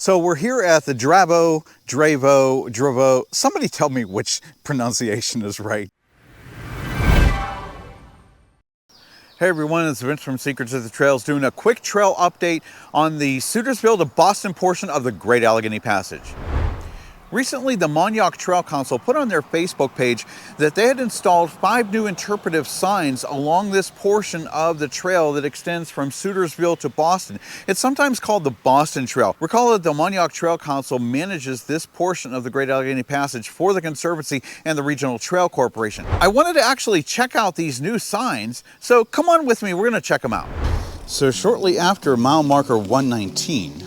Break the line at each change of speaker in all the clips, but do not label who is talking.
So we're here at the Dravo, somebody tell me which pronunciation is right. Hey everyone, it's Vince from Secrets of the Trails doing a quick trail update on the Sutersville to Boston portion of the Great Allegheny Passage. Recently, the Mon-Yough Trail Council put on their Facebook page that they had installed 5 new interpretive signs along this portion of the trail that extends from Sutersville to Boston. It's sometimes called the Boston Trail. Recall that the Mon-Yough Trail Council manages this portion of the Great Allegheny Passage for the Conservancy and the Regional Trail Corporation. I wanted to actually check out these new signs, so come on with me, we're going to check them out. So shortly after mile marker 119,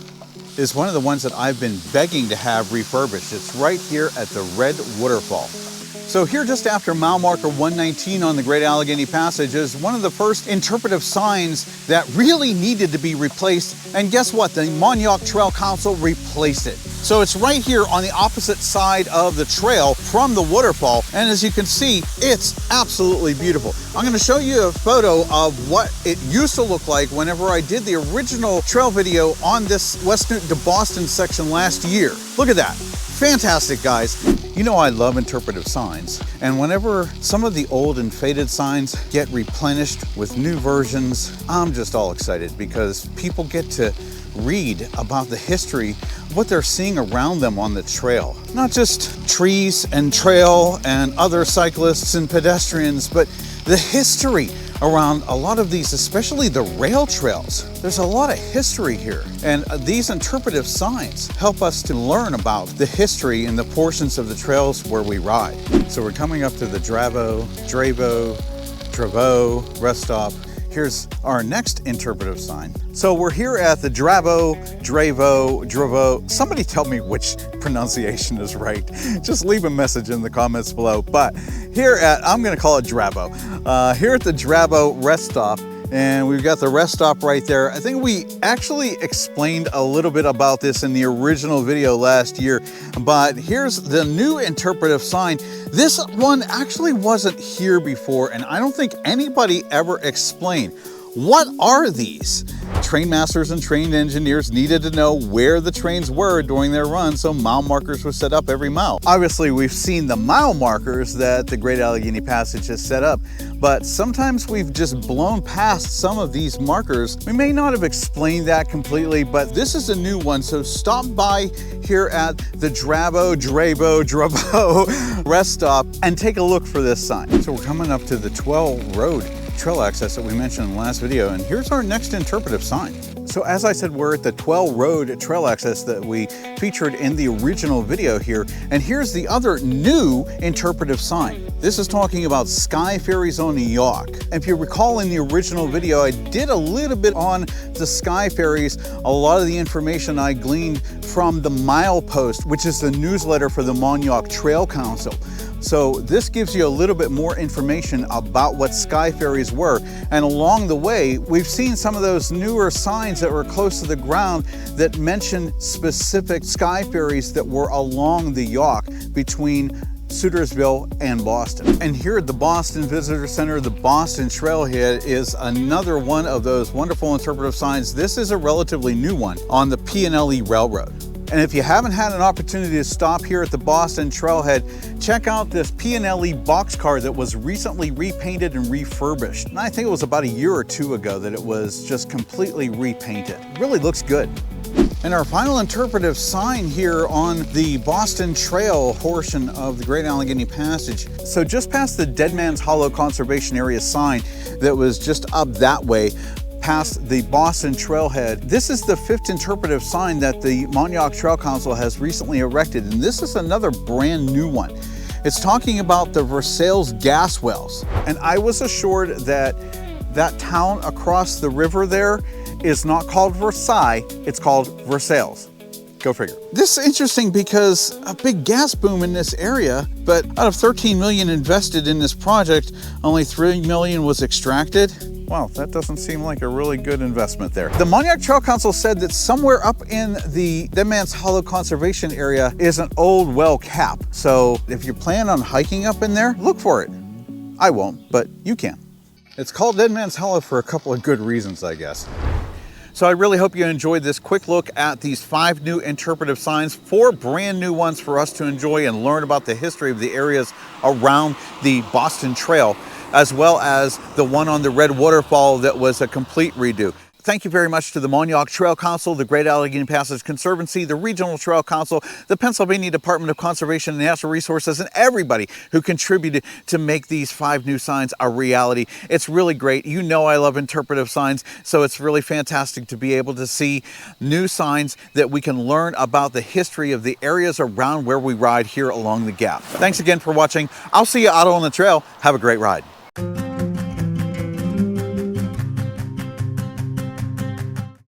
is one of the ones that I've been begging to have refurbished. It's right here at the Red Waterfall. So here just after mile marker 119 on the Great Allegheny Passage is one of the first interpretive signs that really needed to be replaced. And guess what? The Mon-Yough Trail Council replaced it. So it's right here on the opposite side of the trail from the waterfall. And as you can see, it's absolutely beautiful. I'm going to show you a photo of what it used to look like whenever I did the original trail video on this West Newton to Boston section last year. Look at that. Fantastic, guys. You know I love interpretive signs, and whenever some of the old and faded signs get replenished with new versions, I'm just all excited because people get to read about the history of what they're seeing around them on the trail. Not just trees and trail and other cyclists and pedestrians, but the history around a lot of these, especially the rail trails. There's a lot of history here, and these interpretive signs help us to learn about the history in the portions of the trails where we ride. So we're coming up to the Dravo rest stop. Here's our next interpretive sign. So we're here at the Dravo, somebody tell me which pronunciation is right. Just leave a message in the comments below. But here at, I'm gonna call it Dravo. Here at the Dravo rest stop, and we've got the rest stop right there. I think we actually explained a little bit about this in the original video last year, but here's the new interpretive sign. This one actually wasn't here before, and I don't think anybody ever explained. What are these? Train masters and trained engineers needed to know where the trains were during their run, so mile markers were set up every mile. Obviously, we've seen the mile markers that the Great Allegheny Passage has set up, but sometimes we've just blown past some of these markers. We may not have explained that completely, but this is a new one, so stop by here at the Dravo rest stop and take a look for this sign. So we're coming up to the 12 road trail access that we mentioned in the last video, and here's our next interpretive sign. So as I said, we're at the 12 road trail access that we featured in the original video here, and here's the other new interpretive sign. This is talking about sky ferries on Mon-Yough. If you recall in the original video, I did a little bit on the sky ferries. A lot of the information I gleaned from the Milepost, which is the newsletter for the Mon-Yough Trail Council. So this gives you a little bit more information about what sky ferries were. And along the way, we've seen some of those newer signs that were close to the ground that mention specific sky ferries that were along the Yough between Sutersville and Boston. And here at the Boston Visitor Center, the Boston Trailhead is another one of those wonderful interpretive signs. This is a relatively new one on the P&LE Railroad. And if you haven't had an opportunity to stop here at the Boston Trailhead, check out this P&LE boxcar that was recently repainted and refurbished. And I think it was about a year or two ago that it was just completely repainted. It really looks good. And our final interpretive sign here on the Boston Trail portion of the Great Allegheny Passage. So just past the Dead Man's Hollow Conservation Area sign that was just up that way, past the Boston Trailhead. This is the 5th interpretive sign that the Mon-Yough Trail Council has recently erected, and this is another brand new one. It's talking about the Versailles gas wells, and I was assured that that town across the river there is not called Versailles, it's called Versailles. Go figure. This is interesting because a big gas boom in this area, but out of 13 million invested in this project, only 3 million was extracted. Wow, that doesn't seem like a really good investment there. The Mon-Yough Trail Council said that somewhere up in the Dead Man's Hollow Conservation Area is an old well cap. So if you plan on hiking up in there, look for it. I won't, but you can. It's called Dead Man's Hollow for a couple of good reasons, I guess. So I really hope you enjoyed this quick look at these 5 new interpretive signs, 4 brand new ones for us to enjoy and learn about the history of the areas around the Boston Trail, as well as the one on the Red Waterfall that was a complete redo. Thank you very much to the Mon-Yough Trail Council, the Great Allegheny Passage Conservancy, the Regional Trail Council, the Pennsylvania Department of Conservation and Natural Resources, and everybody who contributed to make these 5 new signs a reality. It's really great. You know I love interpretive signs, so it's really fantastic to be able to see new signs that we can learn about the history of the areas around where we ride here along the Gap. Thanks again for watching. I'll see you out on the trail. Have a great ride.